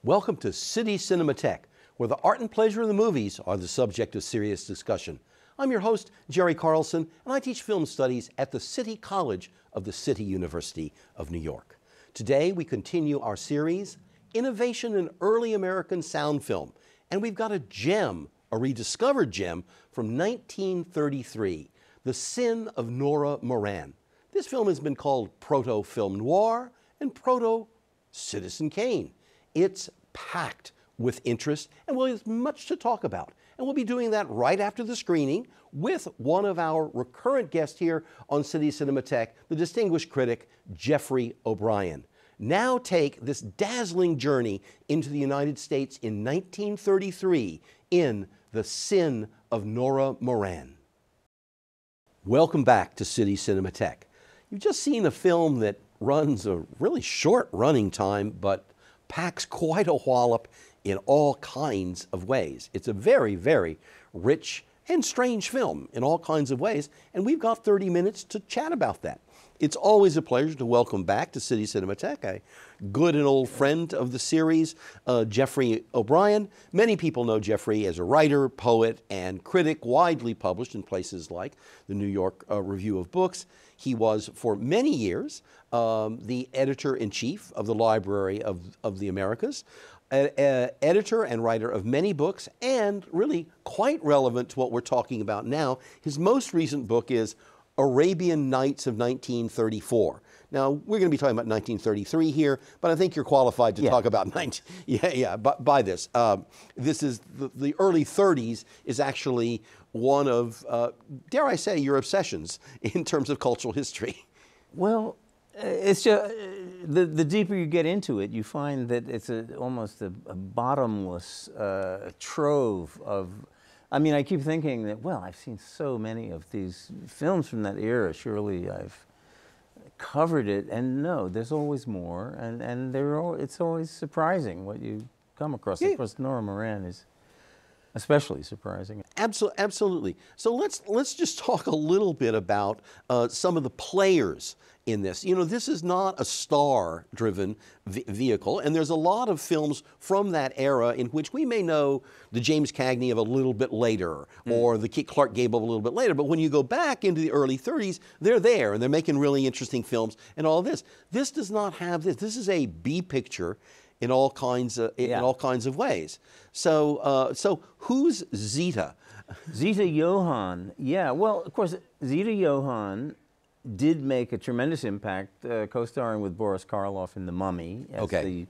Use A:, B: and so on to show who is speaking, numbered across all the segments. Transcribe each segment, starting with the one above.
A: Welcome to City Cinematheque, where the art and pleasure of the movies are the subject of serious discussion. I'm your host, Jerry Carlson, and I teach film studies at the City College of the City University of New York. Today, we continue our series, Innovation in Early American Sound Film, and we've got a gem, a rediscovered gem from 1933, The Sin of Nora Moran. This film has been called proto-film noir and proto-Citizen Kane. It's packed with interest and we'll have much to talk about. And we'll be doing that right after the screening with one of our recurrent guests here on City Cinematheque, the distinguished critic, Jeffrey O'Brien. Now take this dazzling journey into the United States in 1933 in The Sin of Nora Moran. Welcome back to City Cinematheque. You've just seen a film that runs a really short running time, but packs quite a wallop in all kinds of ways. It's a very, very rich and strange film in all kinds of ways, and we've got 30 minutes to chat about that. It's always a pleasure to welcome back to City Cinematheque a good and old friend of the series, Jeffrey O'Brien. Many people know Jeffrey as a writer, poet, and critic, widely published in places like the New York Review of Books. He was, for many years, the editor-in-chief of the Library of the Americas, editor and writer of many books, and really quite relevant to what we're talking about now. His most recent book is Arabian Nights of 1934. Now, we're going to be talking about 1933 here, but I think you're qualified to talk about by this. This is the early 30s is actually one of, dare I say, your obsessions in terms of cultural history.
B: Well, it's just, the deeper you get into it, you find that it's almost a bottomless trove of, I mean, I keep thinking that, well, I've seen so many of these films from that era, surely I've covered it, and no, there's always more, and it's always surprising what you come across. Of course, Nora Moran is especially surprising.
A: Absolutely. So let's just talk a little bit about some of the players in this. You know, this is not a star-driven vehicle, and there's a lot of films from that era in which we may know the James Cagney of a little bit later, or the Clark Gable of a little bit later, but when you go back into the early 30s, they're there, and they're making really interesting films and all this. This does not have this. This is a B picture in all kinds of ways. So who's Zita?
B: Zita Johann, yeah. Well, of course, Zita Johann did make a tremendous impact, co-starring with Boris Karloff in The Mummy as the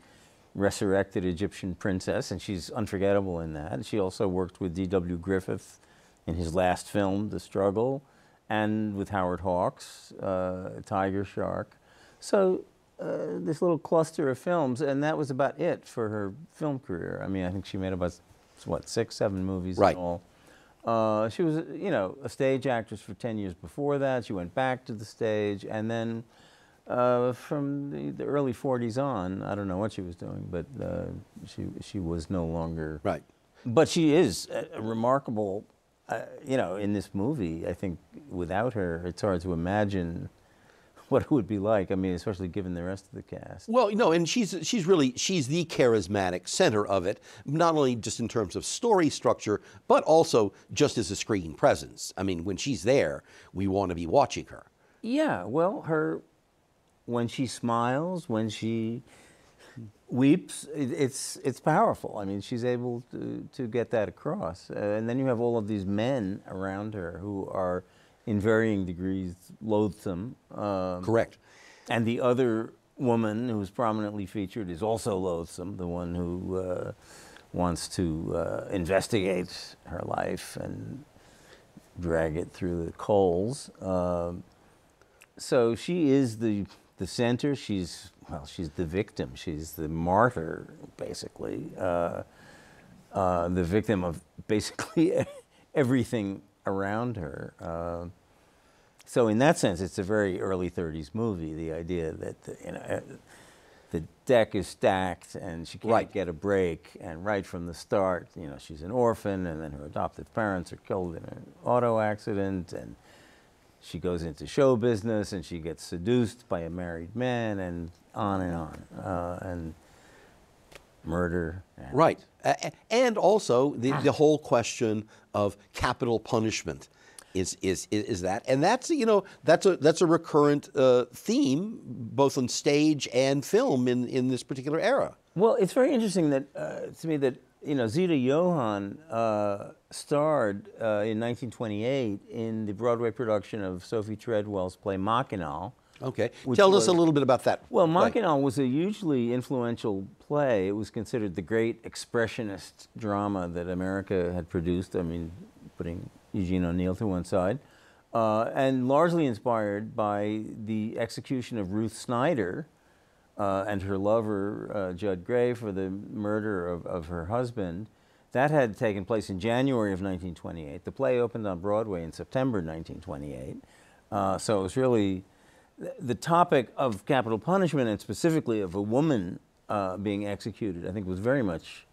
B: resurrected Egyptian princess, and she's unforgettable in that. She also worked with D.W. Griffith in his last film, The Struggle, and with Howard Hawks, Tiger Shark. So this little cluster of films, and that was about it for her film career. I mean, I think she made about, what, 6, 7 movies in all. She was, you know, a stage actress for 10 years before that. She went back to the stage, and then from the early 40s on, I don't know what she was doing, but she was no longer.
A: Right.
B: But she is a remarkable, you know, in this movie. I think without her, it's hard to imagine what it would be like. I mean, especially given the rest of the cast.
A: Well, no, and she's the charismatic center of it, not only just in terms of story structure, but also just as a screen presence. I mean, when she's there, we want to be watching her.
B: Yeah, well, when she smiles, when she weeps, it's powerful. I mean, she's able to get that across. And then you have all of these men around her who are in varying degrees loathsome.
A: Correct.
B: And the other woman who's prominently featured is also loathsome, the one who wants to investigate her life and drag it through the coals. So she is the center. She's the victim. She's the martyr, basically. The victim of basically everything around her. So in that sense, it's a very early 30s movie, the idea that the deck is stacked and she can't get a break, and right from the start, you know, she's an orphan, and then her adoptive parents are killed in an auto accident, and she goes into show business, and she gets seduced by a married man, and on and on. And murder.
A: Right. And also the whole question of capital punishment is that, and that's, you know, that's a recurrent theme both on stage and film in this particular era.
B: Well, it's very interesting that to me that, you know, Zita Johann starred in 1928 in the Broadway production of Sophie Treadwell's play Machinal.
A: Okay. Tell us a little bit about that.
B: Well, Machinal was a hugely influential play. It was considered the great expressionist drama that America had produced. I mean, putting Eugene O'Neill to one side, and largely inspired by the execution of Ruth Snyder and her lover, Judd Gray, for the murder of her husband. That had taken place in January of 1928. The play opened on Broadway in September 1928. So it was really the topic of capital punishment, and specifically of a woman being executed, I think was very much,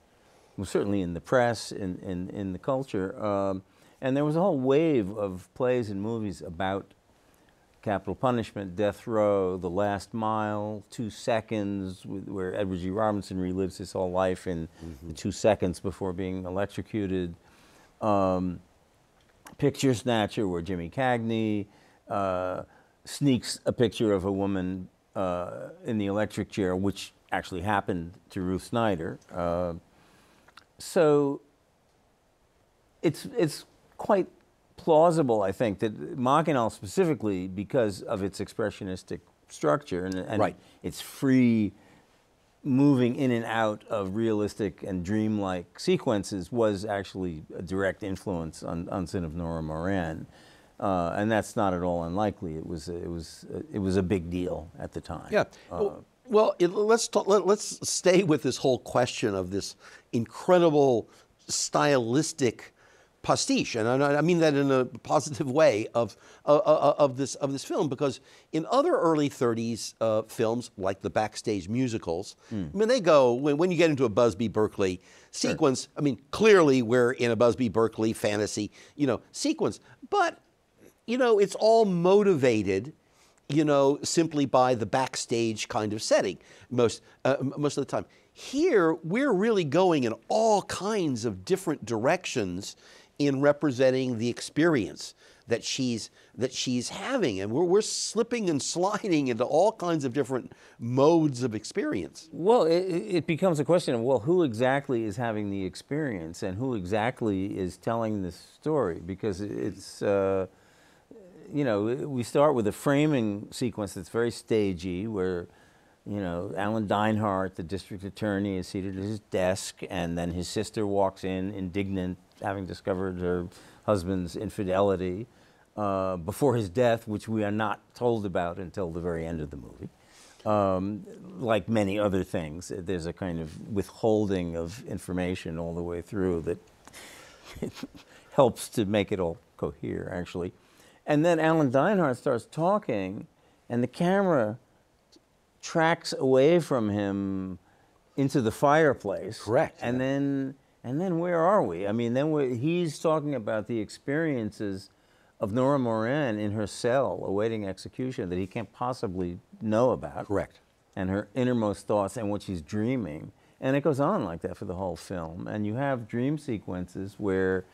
B: was certainly in the press, in the culture. And there was a whole wave of plays and movies about capital punishment: Death Row, The Last Mile, 2 Seconds, where Edward G. Robinson relives his whole life in the 2 seconds before being electrocuted. Picture Snatcher, where Jimmy Cagney sneaks a picture of a woman in the electric chair, which actually happened to Ruth Snyder. So it's quite plausible, I think, that Machinal specifically, because of its expressionistic structure and
A: right.
B: its free moving in and out of realistic and dreamlike sequences, was actually a direct influence on Sin of Nora Moran. And that's not at all unlikely. It was a big deal at the time.
A: Yeah. Well, let's stay with this whole question of this incredible stylistic pastiche, and I mean that in a positive way, of this film, because in other early 30s films like the backstage musicals, I mean, they go, when you get into a Busby Berkeley sequence, sure. I mean, clearly we're in a Busby Berkeley fantasy, you know, sequence, but you know, it's all motivated, you know, simply by the backstage kind of setting most of the time. Here, we're really going in all kinds of different directions in representing the experience that she's having, and we're slipping and sliding into all kinds of different modes of experience.
B: Well, it becomes a question of, well, who exactly is having the experience, and who exactly is telling this story? Because it's you know, we start with a framing sequence that's very stagey, where, you know, Alan Dinehart, the district attorney, is seated at his desk, and then his sister walks in, indignant, having discovered her husband's infidelity before his death, which we are not told about until the very end of the movie. Like many other things, there's a kind of withholding of information all the way through that helps to make it all cohere, actually. And then Alan Dinehart starts talking, and the camera tracks away from him into the fireplace.
A: Correct.
B: And then where are we? I mean, then he's talking about the experiences of Nora Moran in her cell awaiting execution that he can't possibly know about.
A: Correct. And
B: her innermost thoughts and what she's dreaming. And it goes on like that for the whole film. And you have dream sequences where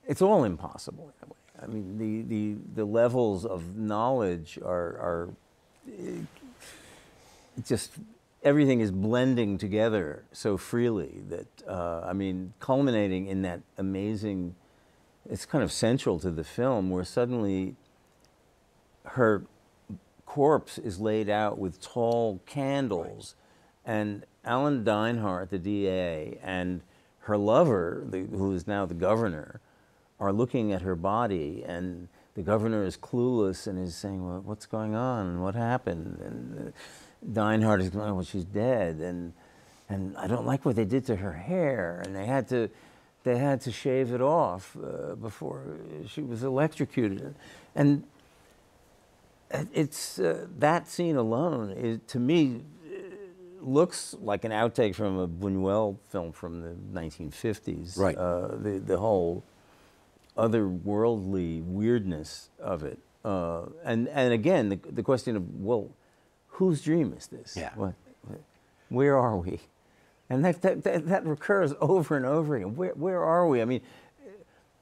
B: it's all impossible that way. I mean, the levels of knowledge are just, everything is blending together so freely that, I mean, culminating in that amazing, it's kind of central to the film, where suddenly her corpse is laid out with tall candles, and Alan Dinehart, the DA, and her lover, who is now the governor, are looking at her body, and the governor is clueless and is saying, well, what's going on? What happened? And Dinehart is going, well, she's dead, and I don't like what they did to her hair, and they had to shave it off before she was electrocuted. And it's that scene alone, to me, looks like an outtake from a Buñuel film from the 1950s.
A: Right.
B: The whole otherworldly weirdness of it. And again, the question of, well, whose dream is this?
A: Yeah.
B: Where are we? And that recurs over and over again. Where are we? I mean,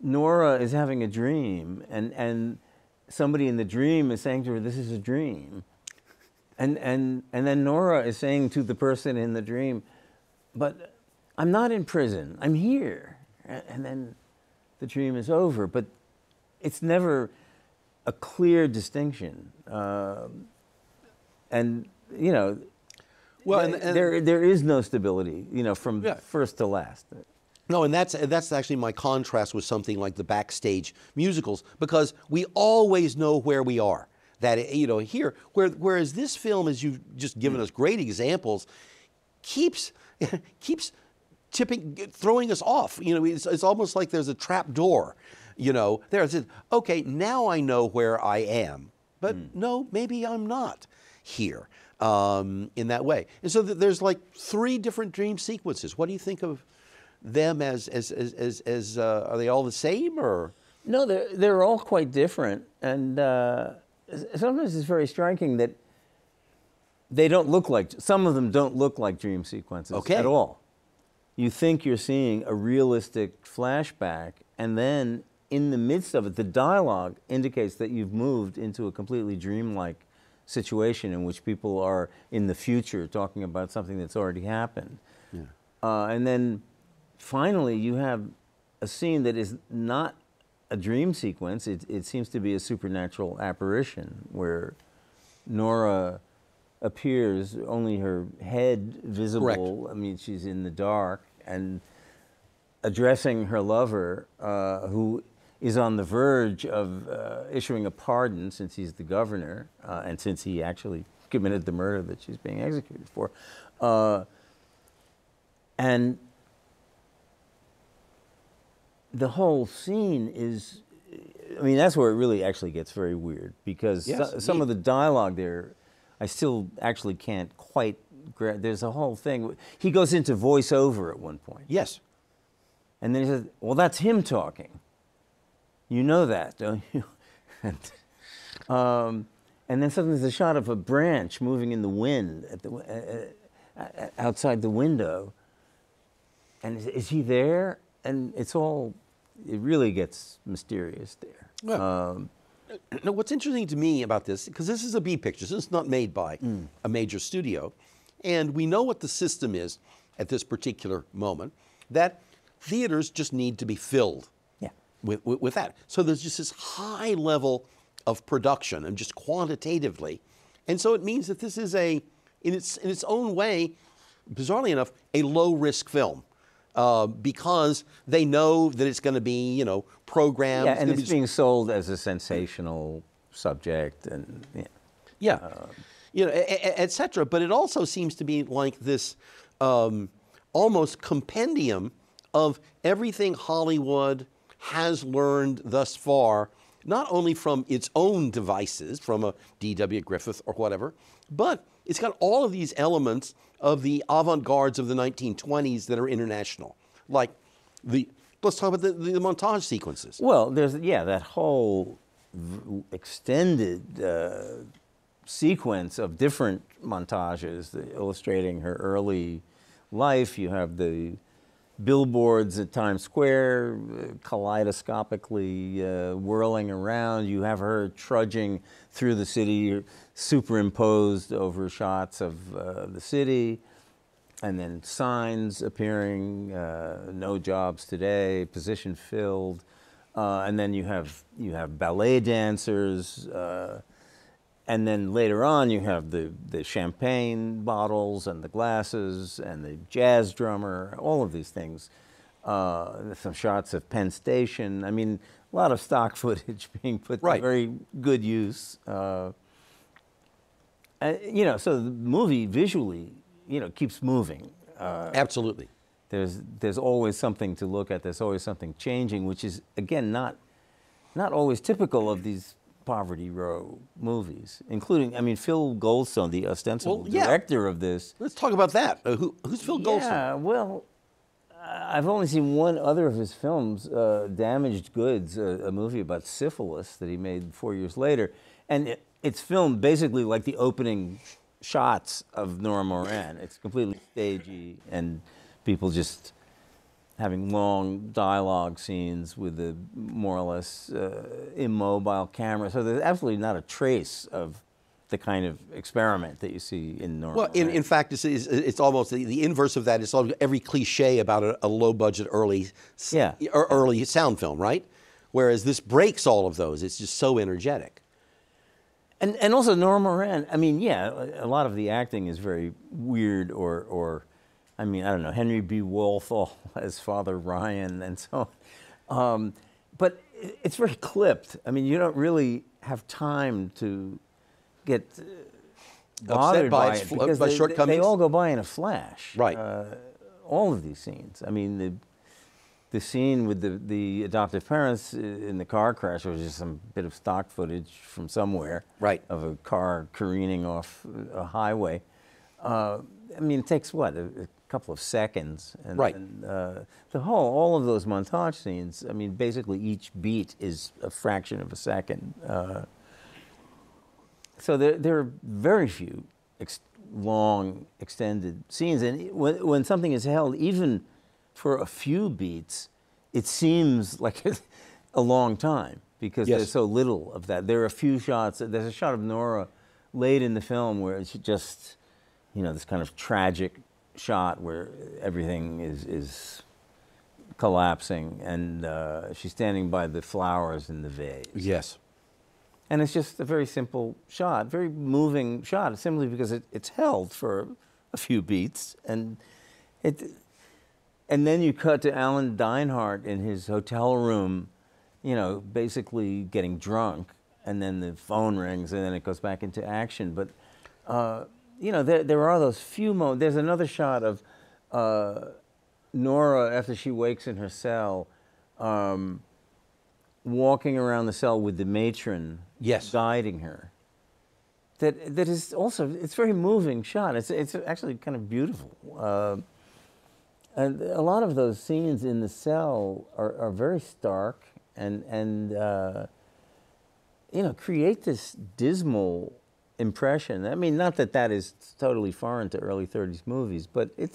B: Nora is having a dream, and somebody in the dream is saying to her, "This is a dream," and then Nora is saying to the person in the dream, "But I'm not in prison. I'm here." And then the dream is over. But it's never a clear distinction, and you know. Well, and there is no stability, you know, from first to last.
A: No, and that's actually my contrast with something like the backstage musicals, because we always know where we are. That, you know, here, whereas this film, as you've just given us great examples, keeps throwing us off. You know, it's almost like there's a trap door. You know, there's, okay, now I know where I am, but no, maybe I'm not here. In that way. And so there's like 3 different dream sequences. What do you think of them as are they all the same, or?
B: No, they're all quite different. And sometimes it's very striking that they don't look like, some of them don't look like dream sequences at all. You think you're seeing a realistic flashback, and then in the midst of it, the dialogue indicates that you've moved into a completely dreamlike situation in which people are in the future talking about something that's already happened. Yeah. And then finally you have a scene that is not a dream sequence. It seems to be a supernatural apparition where Nora appears, only her head visible. Correct. I mean, she's in the dark, and addressing her lover, who is on the verge of issuing a pardon since he's the governor, and since he actually committed the murder that she's being executed for. And the whole scene is, I mean, that's where it really actually gets very weird, because some of the dialogue there, I still actually can't quite grab. There's a whole thing. He goes into voiceover at one point.
A: Yes.
B: And then he says, well, that's him talking. You know that, don't you? And then suddenly there's a shot of a branch moving in the wind outside the window. And is he there? And it really gets mysterious there. Well,
A: now, what's interesting to me about this, because this is a B picture, this is not made by a major studio, and we know what the system is at this particular moment, that theaters just need to be filled. With that. So there's just this high level of production, and just quantitatively. And so it means that this is in its own way, bizarrely enough, a low-risk film. Because they know that it's going to be, you know, programmed.
B: Yeah, and it's being sold as a sensational subject, and
A: you know, et cetera. But it also seems to be like this almost compendium of everything Hollywood has learned thus far, not only from its own devices, from a D.W. Griffith or whatever, but it's got all of these elements of the avant-gardes of the 1920s that are international. Like let's talk about the montage sequences.
B: Well, there's, that whole extended sequence of different montages illustrating her early life. You have the billboards at Times Square, kaleidoscopically whirling around. You have her trudging through the city, superimposed over shots of the city, and then signs appearing, no jobs today, position filled, and then you have ballet dancers, and then later on you have the champagne bottles and the glasses and the jazz drummer, all of these things. Some shots of Penn Station. I mean, a lot of stock footage being put to very good use. You know, so the movie visually, you know, keeps moving.
A: Absolutely.
B: There's always something to look at. There's always something changing, which is, again, not always typical of these Poverty Row movies, including, I mean, Phil Goldstone, the ostensible director of this.
A: Let's talk about that. Who's Phil Goldstone?
B: Yeah, well, I've only seen one other of his films, Damaged Goods, a movie about syphilis that he made 4 years later. And it's filmed basically like the opening shots of Nora Moran. It's completely stagey and people just having long dialogue scenes with a more or less immobile camera. So there's absolutely not a trace of the kind of experiment that you see in Nora
A: Well,
B: Moran.
A: in fact, it's almost the inverse of that. It's every cliche about a low-budget early sound film, right? Whereas this breaks all of those. It's just so energetic.
B: And also Nora Moran, I mean, yeah, a lot of the acting is very weird or I mean, I don't know, Henry B. Wolfall as Father Ryan and so on. But it's very clipped. I mean, you don't really have time to get bothered by it because they all go by in a flash.
A: Right.
B: All of these scenes. I mean, the scene with the adoptive parents in the car crash was just some bit of stock footage from somewhere.
A: Right.
B: Of a car careening off a highway. I mean, it takes what, a couple of seconds. And,
A: right.
B: And, all of those montage scenes, I mean, basically each beat is a fraction of a second. So there are very few long, extended scenes. And when something is held, even for a few beats, it seems like a long time because there's so little of that. There are a few shots. There's a shot of Nora late in the film where it's just, you know, this kind of tragic shot where everything is collapsing and she's standing by the flowers in the vase.
A: Yes.
B: And it's just a very simple shot, very moving shot, simply because it's held for a few beats. And then you cut to Alan Dinehart in his hotel room, you know, basically getting drunk. And then the phone rings and then it goes back into action. But, you know, there are those few moments. There's another shot of Nora, after she wakes in her cell, walking around the cell with the matron guiding her. That is also, it's a very moving shot. It's actually kind of beautiful. And a lot of those scenes in the cell are very stark and you know, create this dismal impression. I mean, not that is totally foreign to early 30s movies, but I would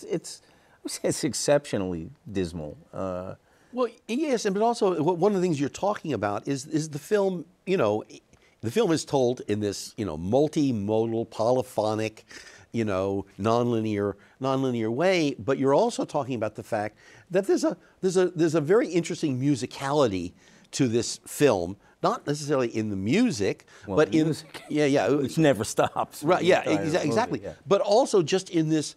B: say it's exceptionally dismal.
A: Well, yes, but also one of the things you're talking about is the film, you know, the film is told in this, you know, multimodal, polyphonic, you know, nonlinear way, but you're also talking about the fact that there's a very interesting musicality to this film, not necessarily in the music, but in
B: music,
A: which
B: never stops.
A: Right? Yeah, exactly. Yeah. But also just in this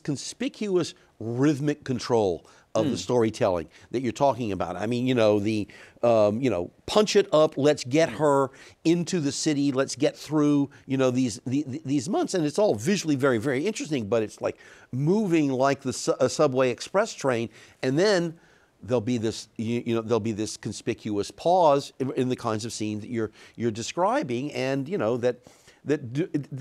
A: conspicuous rhythmic control of the storytelling that you're talking about. I mean, you know, the you know, punch it up. Let's get her into the city. Let's get through, you know, these months, and it's all visually very, very interesting. But it's like moving like a subway express train, and then there'll be this, you know, there'll be this conspicuous pause in the kinds of scenes that you're describing, and you know that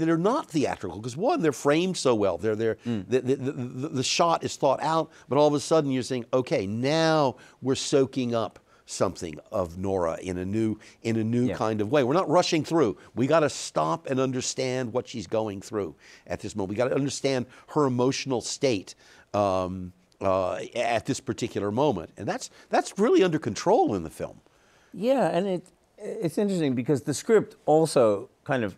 A: are not theatrical because one, they're framed so well. The shot is thought out, but all of a sudden you're saying, okay, now we're soaking up something of Nora in a new kind of way. We're not rushing through. We got to stop and understand what she's going through at this moment. We got to understand her emotional state. At this particular moment, and that's really under control in the film.
B: Yeah, and it's interesting because the script also kind of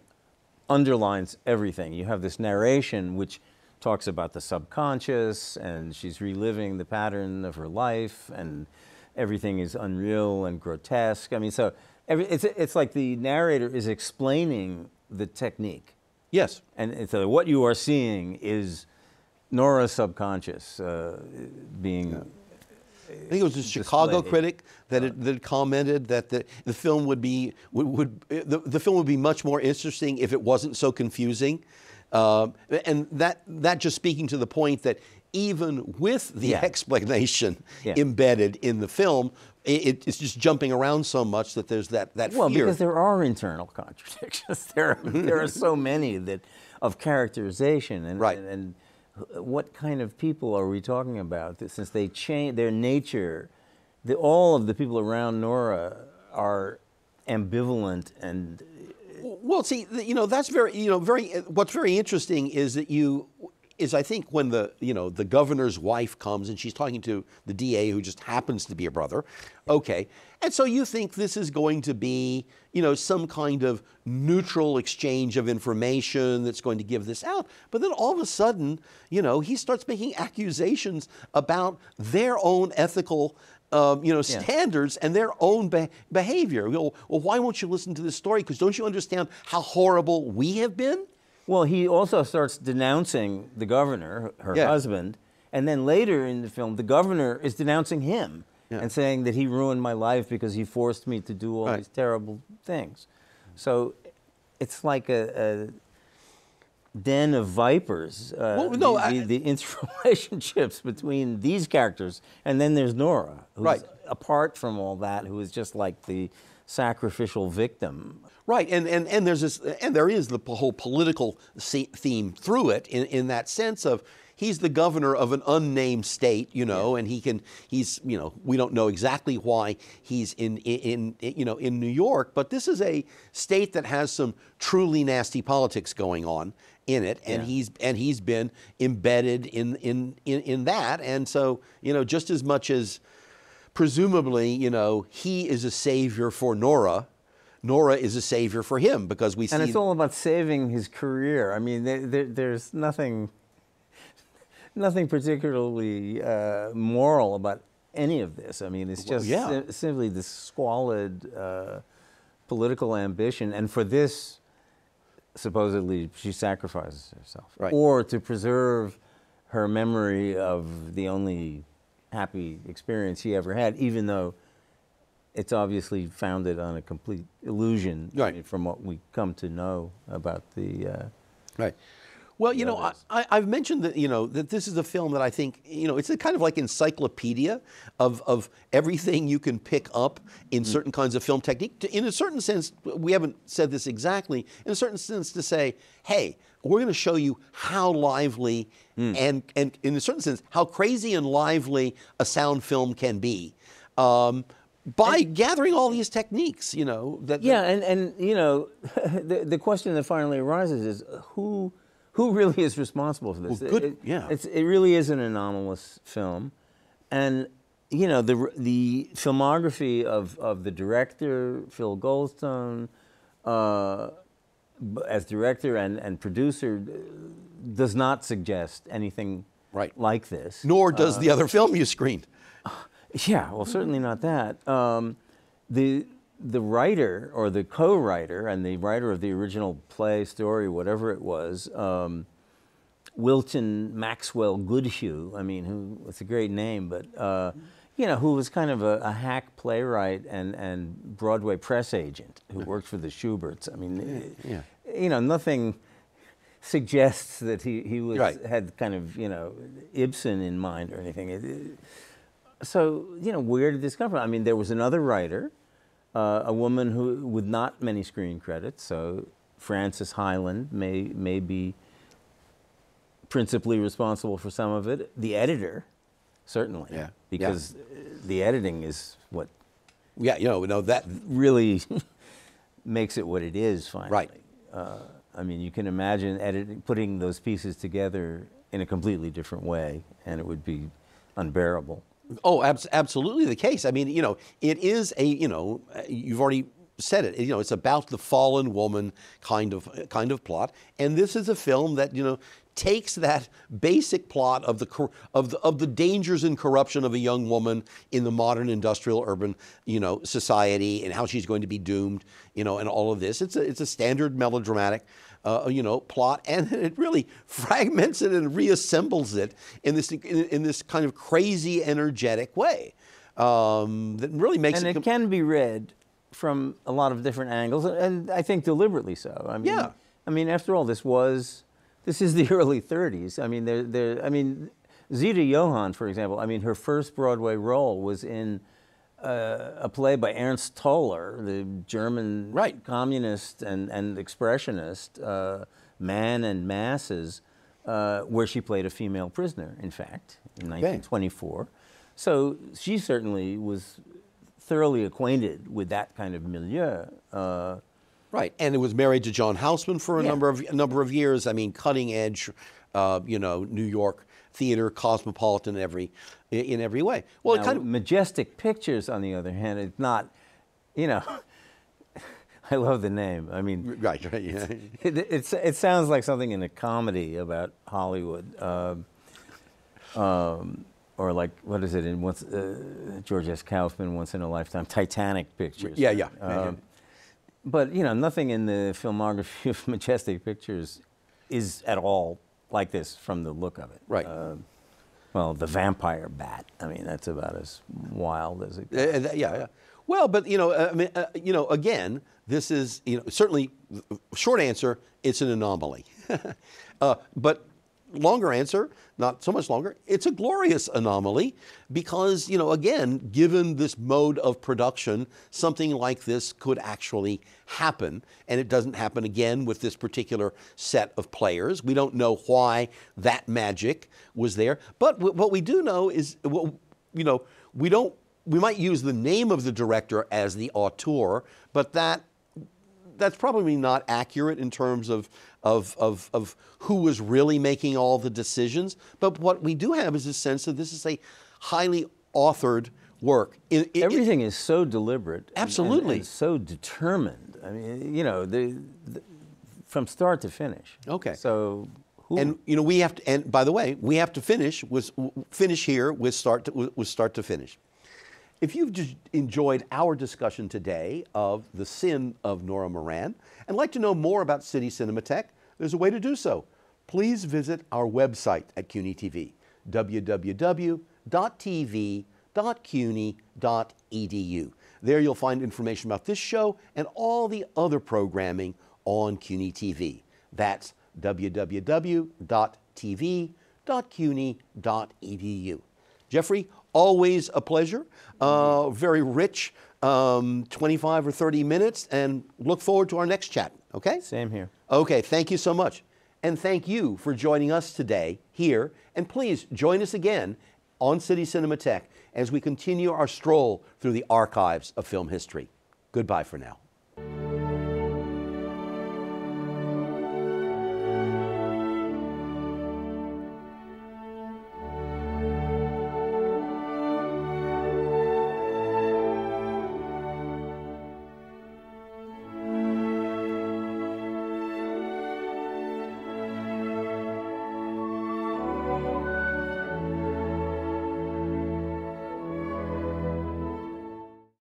B: underlines everything. You have this narration which talks about the subconscious, and she's reliving the pattern of her life, and everything is unreal and grotesque. I mean, so it's like the narrator is explaining the technique.
A: Yes,
B: and so what you are seeing is Nora's subconscious being.
A: I think it was a Chicago critic that commented that the film would be the film would be much more interesting if it wasn't so confusing, and that just speaking to the point that even with the explanation embedded in the film, it's just jumping around so much that there's that
B: well,
A: fear.
B: Because there are internal contradictions. There are so many of characterization and what kind of people are we talking about? Since they change their nature, all of the people around Nora are ambivalent and.
A: Well, see, you know, that's very, you know, very. What's very interesting is that is I think when the governor's wife comes and she's talking to the DA who just happens to be a brother, okay, and so you think this is going to be some kind of neutral exchange of information that's going to give this out, but then all of a sudden he starts making accusations about their own ethical standards and their own behavior. Well, why won't you listen to this story? Because don't you understand how horrible we have been?
B: Well, he also starts denouncing the governor, her husband, and then later in the film, the governor is denouncing him and saying that he ruined my life because he forced me to do all these terrible things. So it's like a den of vipers, the interrelationships between these characters. And then there's Nora, who's apart from all that, who is just like the sacrificial victim.
A: Right, and there's this, and there is the whole political theme through it in that sense of he's the governor of an unnamed state, and he's we don't know exactly why he's in New York, but this is a state that has some truly nasty politics going on in it, and he's been embedded in that, and so just as much as presumably he is a savior for Nora is a savior for him, because we see...
B: And it's all about saving his career. I mean, there's nothing particularly moral about any of this. I mean, it's just simply this squalid political ambition. And for this, supposedly, she sacrifices herself.
A: Right.
B: Or to preserve her memory of the only happy experience he ever had, even though it's obviously founded on a complete illusion, from what we come to know about the...
A: Right. Well, I've mentioned that, that this is a film that I think, it's a kind of like encyclopedia of everything you can pick up in certain kinds of film technique. In a certain sense, we haven't said this exactly, in a certain sense to say, hey, we're going to show you how lively and in a certain sense, how crazy and lively a sound film can be. By gathering all these techniques, the
B: question that finally arises is who really is responsible for this?
A: Well,
B: it really is an anomalous film, and the filmography of the director, Phil Goldstone, as director and producer, does not suggest anything like this.
A: Nor does the other film you screened.
B: Yeah, well, certainly not that. The writer, or the co-writer, and the writer of the original play, story, whatever it was, Wilton Maxwell Goodhue, it's a great name, but, who was kind of a hack playwright and Broadway press agent who worked for the Schuberts. Nothing suggests that he had kind of, Ibsen in mind or anything. So, where did this come from? There was another writer, a woman who with not many screen credits, so Frances Hyland may be principally responsible for some of it. The editor, certainly, because the editing is what
A: that
B: really makes it what it is, finally.
A: Right.
B: You can imagine putting those pieces together in a completely different way, and it would be unbearable.
A: Oh, absolutely the case. It is a, you've already said it. It's about the fallen woman kind of plot, and this is a film that takes that basic plot of the dangers and corruption of a young woman in the modern industrial urban society, and how she's going to be doomed, and all of this. It's a standard melodramatic plot, and it really fragments it and reassembles it in this kind of crazy, energetic way that really makes it.
B: And it can be read from a lot of different angles, and I think deliberately so. After all, this is the early '30s. Zita Johann, for example. Her first Broadway role was in a play by Ernst Toller, the German communist and expressionist, Man and Masses, where she played a female prisoner, in fact, in 1924. So she certainly was thoroughly acquainted with that kind of milieu.
A: Right, and it was married to John Houseman for a number of years. Cutting edge you know, New York theater, cosmopolitan in every way. Well,
B: Now,
A: it kind of
B: Majestic Pictures, on the other hand, it's not, you know, I love the name. I mean,
A: right, yeah.
B: it sounds like something in a comedy about Hollywood, or like, what is it in George S. Kaufman, Once in a Lifetime, Titanic Pictures.
A: Yeah.
B: But you know, nothing in the filmography of Majestic Pictures is at all like this from the look of it.
A: Right.
B: Well, the vampire bat. I mean, that's about as wild as it gets.
A: Yeah. Well, but you know, I mean, you know, again, this is, you know, certainly, short answer, it's an anomaly. But longer answer, not so much longer, it's a glorious anomaly because, you know, again, given this mode of production, something like this could actually happen. And it doesn't happen again with this particular set of players. We don't know why that magic was there. But what we do know is, well, you know, we might use the name of the director as the auteur, but that's probably not accurate in terms of who was really making all the decisions. But what we do have is a sense that this is a highly authored work.
B: Everything is so deliberate.
A: Absolutely.
B: And so determined. I mean, you know, from start to finish.
A: Okay.
B: So who?
A: And you know, we have to. And by the way, we have to finish here with start to finish. If you've just enjoyed our discussion today of The Sin of Nora Moran and like to know more about City Cinematheque, there's a way to do so. Please visit our website at CUNY TV, www.tv.cuny.edu. There you'll find information about this show and all the other programming on CUNY TV. That's www.tv.cuny.edu. Jeffrey, always a pleasure. Very rich 25 or 30 minutes, and look forward to our next chat, okay?
B: Same here.
A: Okay, thank you so much. And thank you for joining us today here. And please join us again on City Cinematheque as we continue our stroll through the archives of film history. Goodbye for now.